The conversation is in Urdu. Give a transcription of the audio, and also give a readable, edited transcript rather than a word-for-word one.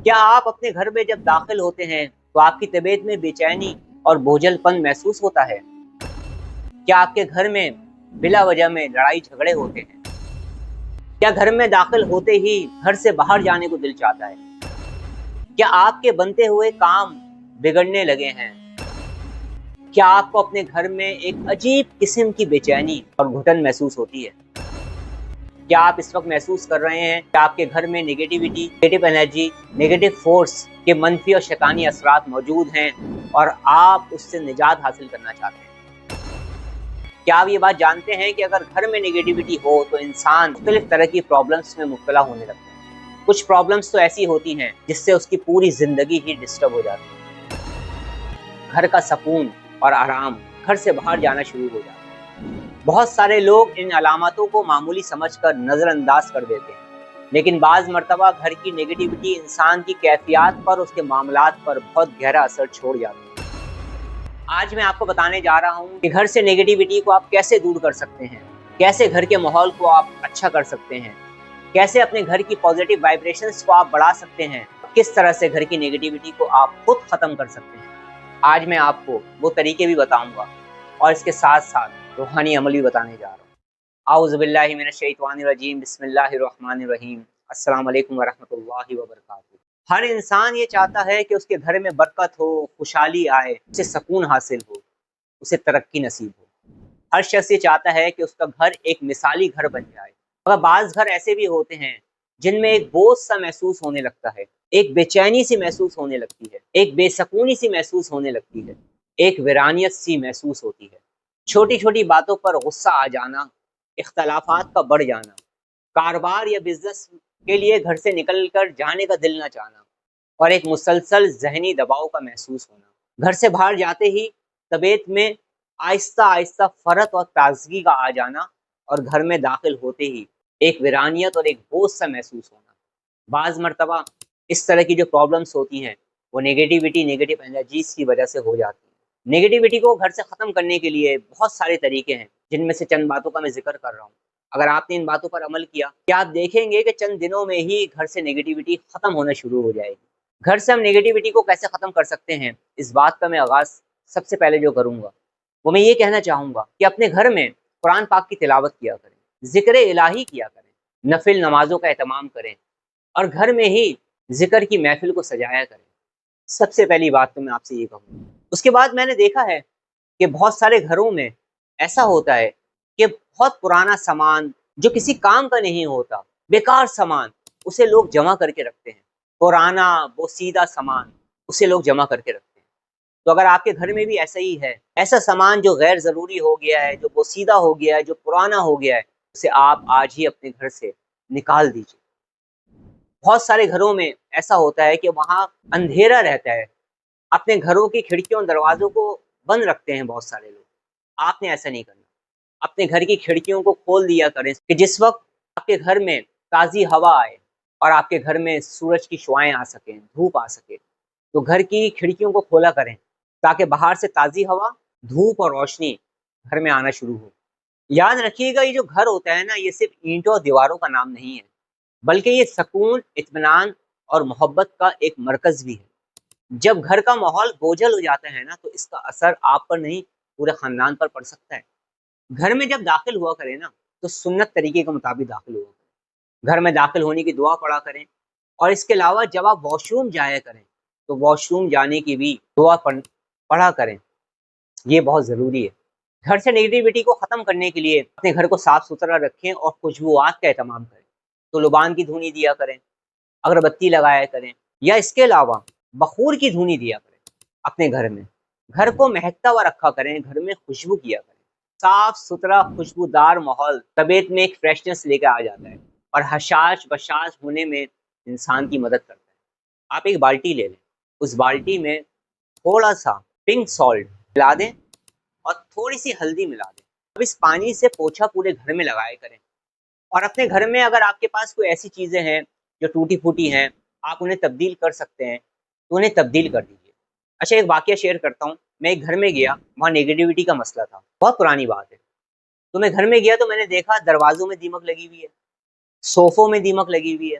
کیا آپ اپنے گھر میں جب داخل ہوتے ہیں تو آپ کی طبیعت میں بے چینی اور بوجھل پن محسوس ہوتا ہے؟ کیا آپ کے گھر میں بلا وجہ میں لڑائی جھگڑے ہوتے ہیں؟ کیا گھر میں داخل ہوتے ہی گھر سے باہر جانے کو دل چاہتا ہے؟ کیا آپ کے بنتے ہوئے کام بگڑنے لگے ہیں؟ کیا آپ کو اپنے گھر میں ایک عجیب قسم کی بے چینی اور گھٹن محسوس ہوتی ہے؟ کیا آپ اس وقت محسوس کر رہے ہیں کہ آپ کے گھر میں negativity, negative energy, negative force کے منفی اور شیطانی اثرات موجود ہیں اور آپ اس سے نجات حاصل کرنا چاہتے ہیں؟ کیا آپ یہ بات جانتے ہیں کہ اگر گھر میں نیگیٹیوٹی ہو تو انسان مختلف طرح کی پرابلمس میں مبتلا ہونے لگتا ہے؟ کچھ پرابلمس تو ایسی ہوتی ہیں جس سے اس کی پوری زندگی ہی ڈسٹرب ہو جاتی ہے۔ گھر کا سکون اور آرام گھر سے باہر جانا شروع ہو جاتا ہے۔ بہت سارے لوگ ان علاماتوں کو معمولی سمجھ کر نظر انداز کر دیتے ہیں، لیکن بعض مرتبہ گھر کی نیگیٹیوٹی انسان کی کیفیات پر، اس کے معاملات پر بہت گہرا اثر چھوڑ جاتی ہے۔ آج میں آپ کو بتانے جا رہا ہوں کہ گھر سے نیگیٹیوٹی کو آپ کیسے دور کر سکتے ہیں، کیسے گھر کے ماحول کو آپ اچھا کر سکتے ہیں، کیسے اپنے گھر کی پازیٹیو وائبریشنز کو آپ بڑھا سکتے ہیں، کس طرح سے گھر کی نیگیٹیوٹی کو آپ خود ختم کر سکتے ہیں۔ آج میں آپ کو وہ طریقے بھی بتاؤں گا اور اس کے ساتھ ساتھ روحانی عمل بھی بتانے جا رہا ہوں۔ اعوذ باللہ من الشیطان الرجیم، بسم اللہ الرحمن الرحیم۔ السلام علیکم ورحمۃ اللہ وبرکاتہ۔ ہر انسان یہ چاہتا ہے کہ اس کے گھر میں برکت ہو، خوشحالی آئے، اسے سکون حاصل ہو، اسے ترقی نصیب ہو۔ ہر شخص یہ چاہتا ہے کہ اس کا گھر ایک مثالی گھر بن جائے، مگر بعض گھر ایسے بھی ہوتے ہیں جن میں ایک بوجھ سا محسوس ہونے لگتا ہے، ایک بے چینی سی محسوس ہونے لگتی ہے، ایک بے سکونی سی محسوس ہونے لگتی ہے، ایک ویرانیت سی محسوس ہوتی ہے۔ چھوٹی چھوٹی باتوں پر غصہ آ جانا، اختلافات کا بڑھ جانا، کاروبار یا بزنس کے لیے گھر سے نکل کر جانے کا دل نہ چاہنا، اور ایک مسلسل ذہنی دباؤ کا محسوس ہونا۔ گھر سے باہر جاتے ہی طبیعت میں آہستہ آہستہ فرق اور تازگی کا آ جانا، اور گھر میں داخل ہوتے ہی ایک ویرانیت اور ایک بوجھ سا محسوس ہونا۔ بعض مرتبہ اس طرح کی جو پرابلمس ہوتی ہیں وہ نیگیٹیوٹی، نیگیٹو انرجیز کی وجہ سے ہو جاتی ہیں۔ نیگیٹیوٹی کو گھر سے ختم کرنے کے لیے بہت سارے طریقے ہیں، جن میں سے چند باتوں کا میں ذکر کر رہا ہوں۔ اگر آپ نے ان باتوں پر عمل کیا، کیا آپ دیکھیں گے کہ چند دنوں میں ہی گھر سے نیگیٹیوٹی ختم ہونا شروع ہو جائے گی۔ گھر سے ہم نیگیٹیوٹی کو کیسے ختم کر سکتے ہیں، اس بات کا میں آغاز سب سے پہلے جو کروں گا وہ میں یہ کہنا چاہوں گا کہ اپنے گھر میں قرآن پاک کی تلاوت کیا کریں، ذکر الہی کیا کریں، نفل نمازوں کا اہتمام کریں، اور گھر میں ہی ذکر کی محفل کو سجایا کریں۔ سب سے پہلی بات تو میں آپ سے یہ کہوں۔ اس کے بعد میں نے دیکھا ہے کہ بہت سارے گھروں میں ایسا ہوتا ہے کہ بہت پرانا سامان جو کسی کام کا نہیں ہوتا، بیکار سامان، اسے لوگ جمع کر کے رکھتے ہیں۔ پرانا بوسیدہ سامان اسے لوگ جمع کر کے رکھتے ہیں۔ تو اگر آپ کے گھر میں بھی ایسا ہی ہے، ایسا سامان جو غیر ضروری ہو گیا ہے، جو بوسیدہ ہو گیا ہے، جو پرانا ہو گیا ہے، اسے آپ آج ہی اپنے گھر سے نکال دیجیے۔ بہت سارے گھروں میں ایسا ہوتا ہے کہ وہاں اندھیرا رہتا ہے، اپنے گھروں کی کھڑکیوں اور دروازوں کو بند رکھتے ہیں بہت سارے لوگ۔ آپ نے ایسا نہیں کرنا، اپنے گھر کی کھڑکیوں کو کھول دیا کریں کہ جس وقت آپ کے گھر میں تازی ہوا آئے اور آپ کے گھر میں سورج کی شعائیں آ سکیں، دھوپ آ سکے، تو گھر کی کھڑکیوں کو کھولا کریں تاکہ باہر سے تازی ہوا، دھوپ اور روشنی گھر میں آنا شروع ہو۔ یاد رکھیے گا، یہ جو گھر ہوتا ہے نا، یہ صرف اینٹوں اور دیواروں کا نام نہیں ہے، بلکہ یہ سکون، اطمینان اور محبت کا ایک مرکز بھی ہے۔ جب گھر کا ماحول بوجھل ہو جاتا ہے نا، تو اس کا اثر آپ پر نہیں پورے خاندان پر پڑ سکتا ہے۔ گھر میں جب داخل ہوا کریں نا، تو سنت طریقے کے مطابق داخل ہوا کریں۔ گھر میں داخل ہونے کی دعا پڑھا کریں، اور اس کے علاوہ جب آپ واش روم جایا کریں تو واش روم جانے کی بھی دعا پڑھا کریں، یہ بہت ضروری ہے۔ گھر سے نیگیٹیوٹی کو ختم کرنے کے لیے اپنے گھر کو صاف ستھرا رکھیں اور خوشبوات کا اہتمام کریں۔ تو لبان کی دھونی دیا کریں، اگربتی لگایا کریں، یا اس کے علاوہ بخور کی دھونی دیا کریں اپنے گھر میں۔ گھر کو مہکتا ہوا رکھا کریں، گھر میں خوشبو کیا کریں۔ صاف ستھرا خوشبودار ماحول طبیعت میں ایک فریشنس لے کے آ جاتا ہے اور حشاش بشاش ہونے میں انسان کی مدد کرتا ہے۔ آپ ایک بالٹی لے لیں، اس بالٹی میں تھوڑا سا پنک سالٹ ملا دیں اور تھوڑی سی ہلدی ملا دیں۔ اب اس پانی سے پوچھا پورے گھر میں لگایا کریں، اور اپنے گھر میں اگر آپ کے پاس کوئی ایسی چیزیں ہیں جو ٹوٹی پھوٹی ہیں، آپ انہیں تبدیل کر سکتے ہیں تو انہیں تبدیل کر دیجیے۔ اچھا، ایک واقعہ شیئر کرتا ہوں۔ میں ایک گھر میں گیا، وہاں نیگیٹیوٹی کا مسئلہ تھا، بہت پرانی بات ہے۔ تو میں گھر میں گیا تو میں نے دیکھا دروازوں میں دیمک لگی ہوئی ہے، صوفوں میں دیمک لگی ہوئی ہے،